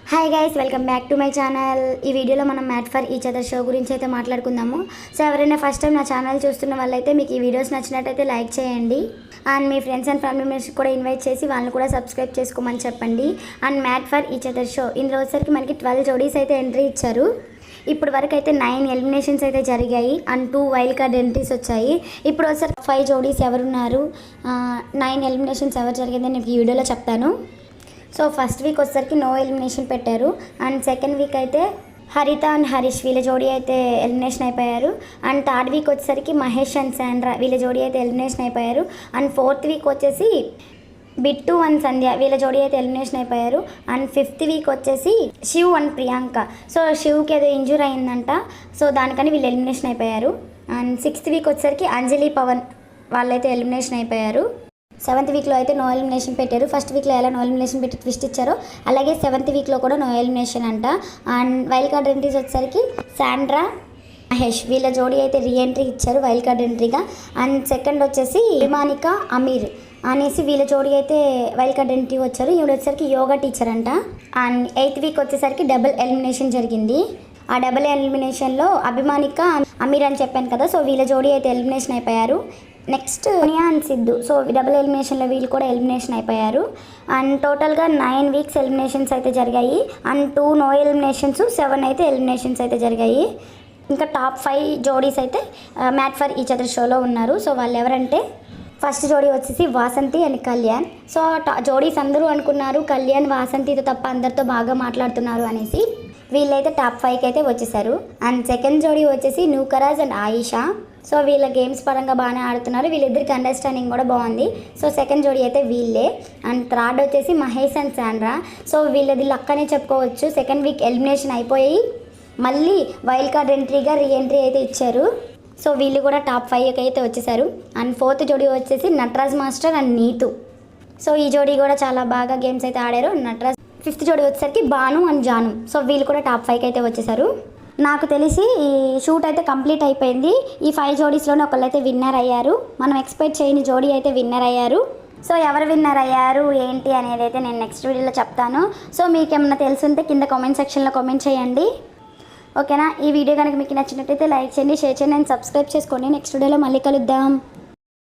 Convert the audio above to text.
Hi guys, welcome back to my channel. ఈ వీడియోలో మనం made for each other show గురించి అయితే మాట్లాడుకుందాము. సో ఎవరైనా ఫస్ట్ టైం నా ఛానల్ చూస్తున్న వాళ్ళైతే మీకు ఈ వీడియోస్ నచ్చినట్టయితే లైక్ చేయండి. And me friends and family members కూడా ఇన్వైట్ చేసి వాళ్ళని కూడా సబ్స్క్రైబ్ చేసుకోమని చెప్పండి. And made for each other show ఇందులో వచ్చేసరికి మనకి 12 జోడీస్ అయితే ఎంట్రీ ఇచ్చారు. ఇప్పుడు వరకు అయితే 9 ఎలిమినేషన్స్ అయితే జరిగాయి అండ్ 2 వైల్డ్ కార్డ్ ఎంట్రీస్ వచ్చాయి. ఇప్పుడు వచ్చేసరికి 5 జోడీస్ ఎవరున్నారు, 9 ఎలిమినేషన్స్ ఎవరు జరిగిందని నేను ఈ వీడియోలో చెప్తాను. సో ఫస్ట్ వీక్ వచ్చేసరికి నో ఎలిమినేషన్ పెట్టారు. అండ్ సెకండ్ వీక్ అయితే హరిత అండ్ హరీష్ వీళ్ళ జోడీ అయితే ఎలిమినేషన్ అయిపోయారు. అండ్ థర్డ్ వీక్ వచ్చేసరికి మహేష్ అండ్ శాండ్రా వీళ్ళ జోడీ అయితే ఎలిమినేషన్ అయిపోయారు. అండ్ ఫోర్త్ వీక్ వచ్చేసి బిట్టు అండ్ సంధ్య వీళ్ళ జోడీ అయితే ఎలిమినేషన్ అయిపోయారు. అండ్ ఫిఫ్త్ వీక్ వచ్చేసి శివ్ అండ్ ప్రియాంక. సో శివ్కి ఏదో ఇంజూర్ అయిందంట, సో దానికని వీళ్ళు ఎలిమినేషన్ అయిపోయారు. అండ్ సిక్స్త్ వీక్ వచ్చేసరికి అంజలి పవన్ వాళ్ళైతే ఎలిమినేషన్ అయిపోయారు. సెవెంత్ వీక్లో అయితే నో ఎలిమినేషన్ పెట్టారు. ఫస్ట్ వీక్లో ఎలా నో ఎలిమినేషన్ పెట్టి ట్విస్ట్ ఇచ్చారో అలాగే సెవెంత్ వీక్లో కూడా నో ఎలిమినేషన్ అంట. అండ్ వైల్డ్ కార్డ్ ఎంట్రీస్ వచ్చేసరికి శాండ్రా మహేష్ వీళ్ళ జోడీ అయితే రీఎంట్రీ ఇచ్చారు వైల్డ్ కార్డ్ ఎంట్రీగా. అండ్ సెకండ్ వచ్చేసి హిమానిక అమీర్ అనేసి వీళ్ళ జోడీ అయితే వైల్డ్ కార్డ్ ఎంట్రీ వచ్చారు. ఈవిడ వచ్చేసరికి యోగా టీచర్ అంట. అండ్ ఎయిత్ వీక్ వచ్చేసరికి డబుల్ ఎలిమినేషన్ జరిగింది. ఆ డబుల్ ఎలిమినేషన్లో అభిమానిక అమీర్ అని చెప్పాను కదా, సో వీళ్ళ జోడీ అయితే ఎలిమినేషన్ అయిపోయారు. Next Sonia and Siddhu, so double ఎలిమినేషన్లో వీళ్ళు కూడా ఎలిమినేషన్ అయిపోయారు. అండ్ టోటల్గా 9 వీక్స్ ఎలిమినేషన్స్ అయితే జరిగాయి. అండ్ 2 నో ఎలిమినేషన్స్, 7 అయితే ఎలిమినేషన్స్ అయితే జరిగాయి. ఇంకా టాప్ 5 జోడీస్ అయితే మ్యాట్ ఫర్ ఈచ్ అదర్ షోలో ఉన్నారు. సో వాళ్ళు ఎవరంటే ఫస్ట్ జోడీ వచ్చేసి వాసంతి అండ్ కళ్యాణ్. సో జోడీస్ అందరూ అనుకున్నారు కళ్యాణ్ వాసంతితో తప్ప అందరితో బాగా మాట్లాడుతున్నారు అనేసి. వీళ్ళైతే టాప్ 5కి అయితే వచ్చేసారు. అండ్ సెకండ్ జోడీ వచ్చేసి నూకరాజ్ అండ్ ఆయిషా. సో వీళ్ళ గేమ్స్ పరంగా బాగానే ఆడుతున్నారు, వీళ్ళిద్దరికి అండర్స్టాండింగ్ కూడా బాగుంది. సో సెకండ్ జోడీ అయితే వీళ్ళే. అండ్ థర్డ్ వచ్చేసి మహేష్ అండ్ శాండ్రా. సో వీళ్ళది లక్కనే చెప్పుకోవచ్చు. సెకండ్ వీక్ ఎలిమినేషన్ అయిపోయి మళ్ళీ వైల్డ్ కార్డ్ ఎంట్రీగా రీఎంట్రీ అయితే ఇచ్చారు. సో వీళ్ళు కూడా టాప్ 5కి అయితే వచ్చేసారు. అండ్ ఫోర్త్ జోడీ వచ్చేసి Nataraj master and Neetu. So ఈ జోడీ కూడా చాలా బాగా గేమ్స్ అయితే ఆడారు. నటరాజ్ ఫిఫ్త్ జోడీ వచ్చేసరికి భాను అండ్ జాను. సో వీళ్ళు కూడా టాప్ 5కి అయితే వచ్చేసారు. నాకు తెలిసి ఈ షూట్ అయితే కంప్లీట్ అయిపోయింది. ఈ 5 జోడీస్లోనే ఒకళ్ళైతే విన్నర్ అయ్యారు. మనం ఎక్స్పెక్ట్ చేయని జోడీ అయితే విన్నర్ అయ్యారు. సో ఎవరు విన్నర్ అయ్యారు ఏంటి అనేది అయితే నేను నెక్స్ట్ వీడియోలో చెప్తాను. సో మీకు ఏమన్నా తెలుసుంటే కింద కామెంట్ సెక్షన్లో కామెంట్ చేయండి, ఓకేనా. ఈ వీడియో కనుక మీకు నచ్చినట్టయితే లైక్ చేయండి, షేర్ చేయండి అండ్ సబ్స్క్రైబ్ చేసుకోండి. నెక్స్ట్ వీడియోలో మళ్ళీ కలుద్దాం.